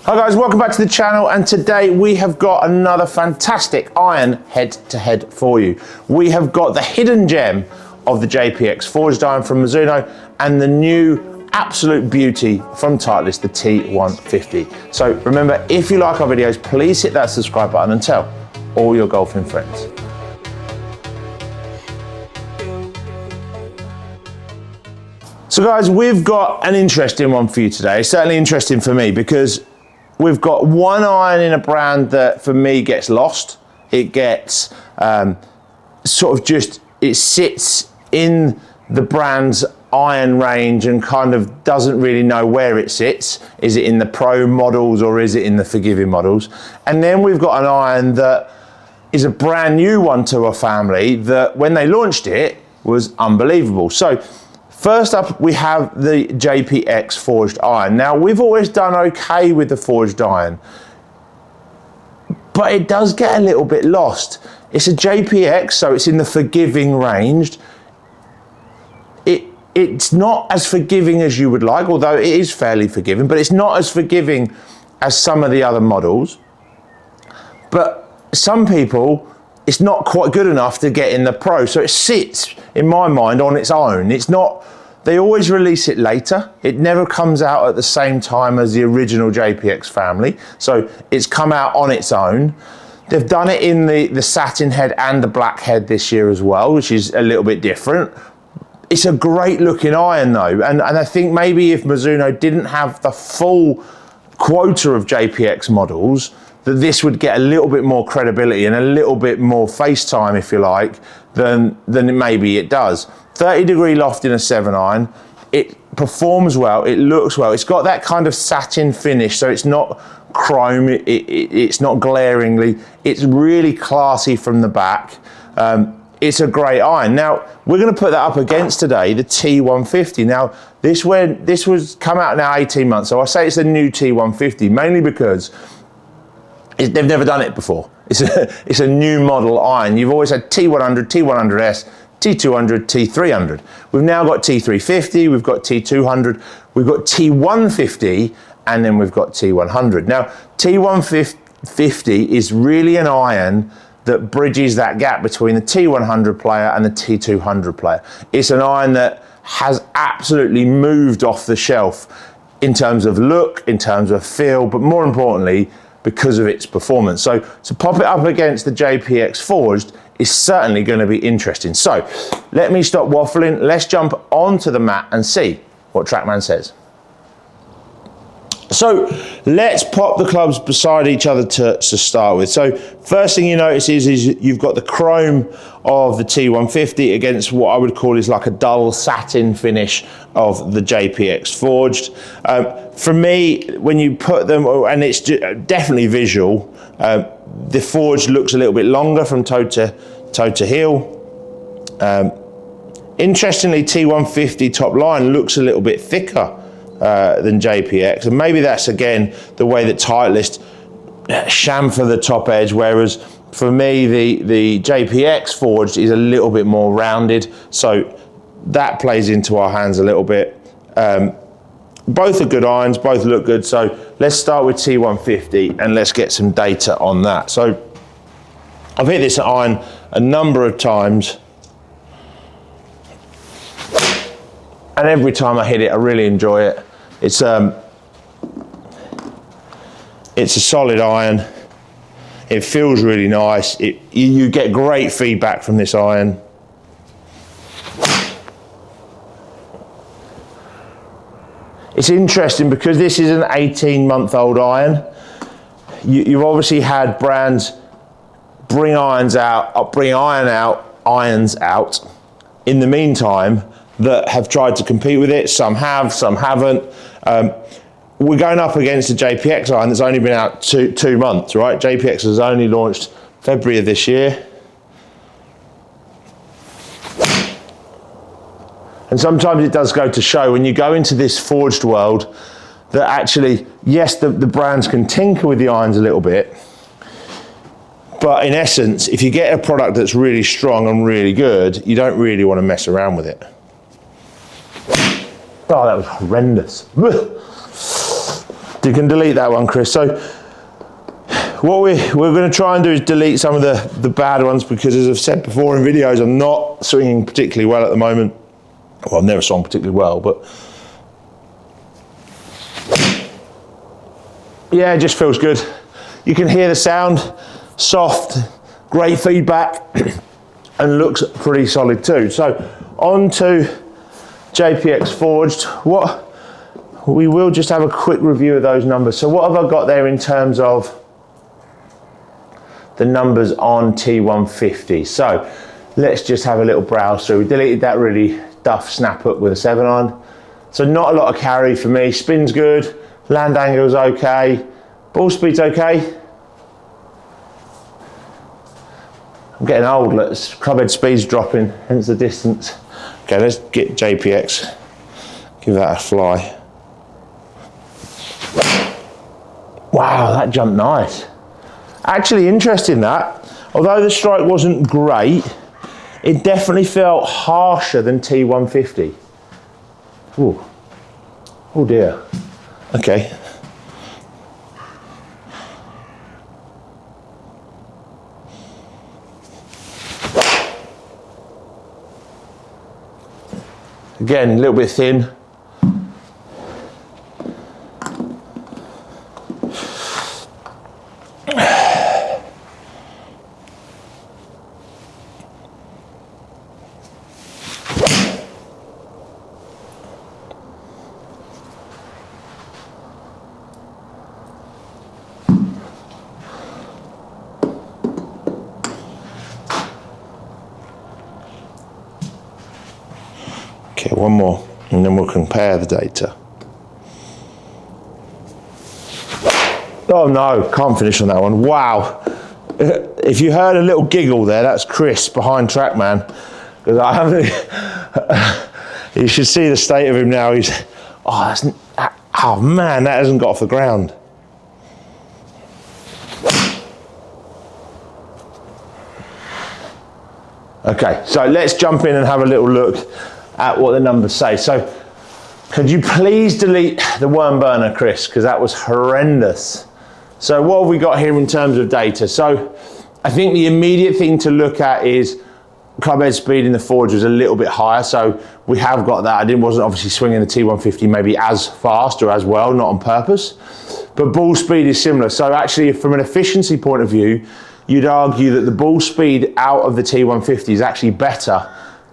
Hi guys, welcome back to the channel, and today we have got another fantastic iron head-to-head for you. We have got the hidden gem of the JPX Forged iron from Mizuno and the new absolute beauty from Titleist, the T150. So remember, if you like our videos, please hit that subscribe button and tell all your golfing friends. So guys, we've got an interesting one for you today. Certainly interesting for me because we've got one iron in a brand that for me gets lost. It gets it sits in the brand's iron range and kind of doesn't really know where it sits. Is it in the pro models or is it in the forgiving models? And then we've got an iron that is a brand new one to a family that when they launched it was unbelievable. So first up, we have the JPX Forged iron. Now, we've always done okay with the Forged iron, but it does get a little bit lost. It's a JPX, so it's in the forgiving range. It's not as forgiving as you would like, although it is fairly forgiving, but it's not as forgiving as some of the other models. But some people, it's not quite good enough to get in the pro, so it sits, in my mind, on its own. It's not, they always release it later. It never comes out at the same time as the original JPX family, so it's come out on its own. They've done it in the satin head and the black head this year as well, which is a little bit different. It's a great looking iron though, and I think maybe if Mizuno didn't have the full quota of JPX models, that this would get a little bit more credibility and a little bit more face time, if you like, than maybe it does. 30-degree loft in a 7-iron. It performs well, it looks well. It's got that kind of satin finish, so it's not chrome, it's not glaringly. It's really classy from the back. It's a great iron. Now, we're going to put that up against today, the T150. Now, this was come out now 18 months, so I say it's a new T150, mainly because they've never done it before. It's a new model iron. You've always had T100, T100S, T200, T300. We've now got T350, we've got T200, we've got T150, and then we've got T100. Now, T150 is really an iron that bridges that gap between the T100 player and the T200 player. It's an iron that has absolutely moved off the shelf in terms of look, in terms of feel, but more importantly, because of its performance. So to pop it up against the JPX Forged is certainly going to be interesting. So let me stop waffling. Let's jump onto the mat and see what TrackMan says. So let's pop the clubs beside each other to start with. So first thing you notice is you've got the chrome of the T150 against what I would call is like a dull satin finish of the JPX Forged. For me, when you put them, and it's definitely visual, the Forged looks a little bit longer from toe to heel. Interestingly, T150 top line looks a little bit thicker than JPX, and maybe that's again the way that Titleist chamfer the top edge, whereas for me the JPX Forged is a little bit more rounded, so that plays into our hands a little bit. Both are good irons, both look good, so let's start with T150 and let's get some data on that. So I've hit this iron a number of times, and every time I hit it I really enjoy it. It's a solid iron. It feels really nice. You get great feedback from this iron. It's interesting because this is an 18-month-old iron. You've obviously had brands bring irons out in the meantime that have tried to compete with it. Some have, some haven't. We're going up against a JPX iron that's only been out two months, right? JPX has only launched February of this year. And sometimes it does go to show when you go into this forged world that actually, yes, the brands can tinker with the irons a little bit, but in essence, if you get a product that's really strong and really good, you don't really want to mess around with it. Oh, that was horrendous. You can delete that one, Chris. So what we're going to try and do is delete some of the bad ones, because as I've said before in videos, I'm not swinging particularly well at the moment. Well, I've never swung particularly well, but yeah, it just feels good. You can hear the sound, soft, great feedback, and looks pretty solid too. So on to JPX Forged. We will just have a quick review of those numbers. So what have I got there in terms of the numbers on T150? So let's just have a little browse through. We deleted that really duff snap up with a 7-iron. So not a lot of carry for me. Spin's good, land angle's okay, ball speed's okay. I'm getting old, clubhead speed's dropping, hence the distance. Okay, let's get JPX, give that a fly. Wow, that jumped nice. Actually interesting that, although the strike wasn't great, it definitely felt harsher than T150. Ooh. Oh dear. Okay. Again, a little bit thin. Okay, one more, and then we'll compare the data. Oh no, can't finish on that one. Wow. If you heard a little giggle there, that's Chris behind Trackman. Because I haven't, you should see the state of him now. He's, oh man, that hasn't got off the ground. Okay, so let's jump in and have a little look at what the numbers say. So could you please delete the worm burner, Chris, because that was horrendous. So what have we got here in terms of data? So I think the immediate thing to look at is clubhead speed in the Forged was a little bit higher, so we have got that. I wasn't obviously swinging the T150 maybe as fast or as well, not on purpose, but ball speed is similar. So actually from an efficiency point of view, you'd argue that the ball speed out of the T150 is actually better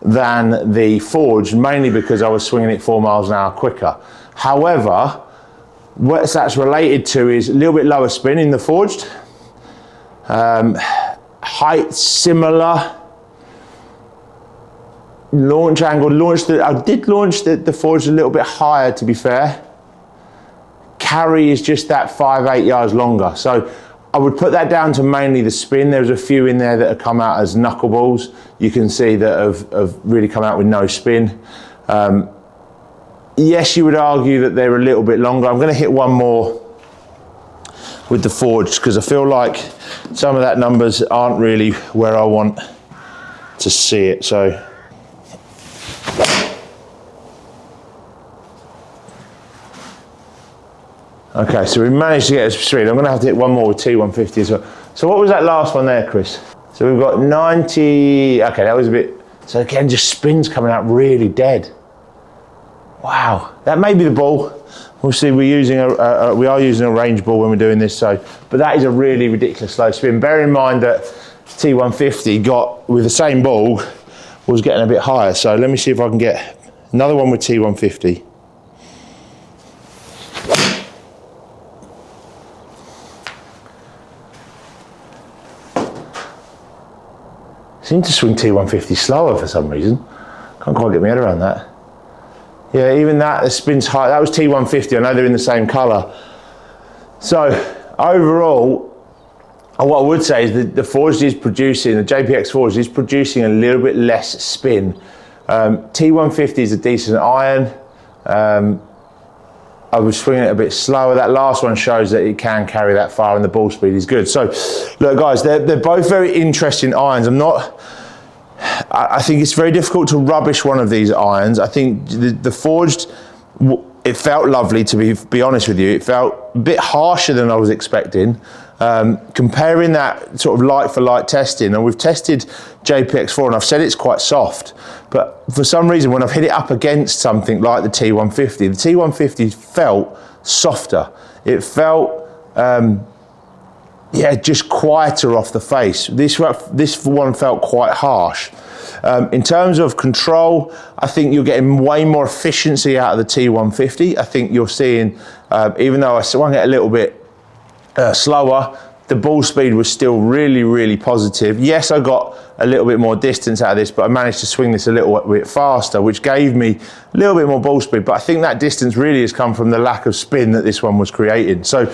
than the Forged, mainly because I was swinging it 4 miles an hour quicker. However, what that's related to is a little bit lower spin in the Forged, height similar, launch angle, I did launch the Forged a little bit higher, to be fair. Carry is just that 5-8 yards longer. So I would put that down to mainly the spin. There's a few in there that have come out as knuckleballs. You can see that have really come out with no spin. Yes, you would argue that they're a little bit longer. I'm going to hit one more with the Forged because I feel like some of that numbers aren't really where I want to see it. So okay, so we managed to get a speed. I'm going to have to hit one more with T150 as well. So what was that last one there, Chris? So we've got 90, okay, that was a bit, so again, just spins coming out really dead. Wow, that may be the ball. Obviously we are using a range ball when we're doing this, so, but that is a really ridiculous slow spin. Bear in mind that T150 got, with the same ball, was getting a bit higher. So let me see if I can get another one with T150. Seem to swing T150 slower for some reason. Can't quite get my head around that. Yeah, even that, the spin's high. That was T150, I know they're in the same color. So overall, what I would say is that the Forged is producing, the JPX Forged is producing a little bit less spin. T150 is a decent iron. I was swinging it a bit slower. That last one shows that it can carry that far and the ball speed is good. So look guys, they're both very interesting irons. I think it's very difficult to rubbish one of these irons. I think the Forged, It felt lovely, to be honest with you. It felt a bit harsher than I was expecting. Comparing that sort of like for like testing, and we've tested JPX4 and I've said it's quite soft, but for some reason when I've hit it up against something like the T150, the T150 felt softer. It felt, yeah, just quieter off the face. This one felt quite harsh. In terms of control, I think you're getting way more efficiency out of the T150. I think you're seeing, even though I swung it a little bit slower, the ball speed was still really, really positive. Yes, I got a little bit more distance out of this, but I managed to swing this a little bit faster, which gave me a little bit more ball speed. But I think that distance really has come from the lack of spin that this one was creating. So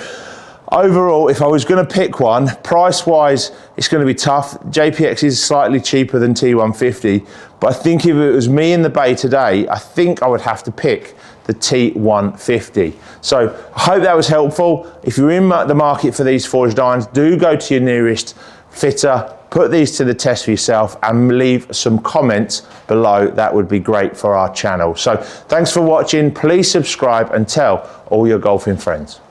overall, if I was going to pick one, price-wise, it's going to be tough. JPX is slightly cheaper than T150, but I think if it was me in the bay today, I think I would have to pick the T150. So I hope that was helpful. If you're in the market for these forged irons, do go to your nearest fitter, put these to the test for yourself and leave some comments below. That would be great for our channel. So thanks for watching. Please subscribe and tell all your golfing friends.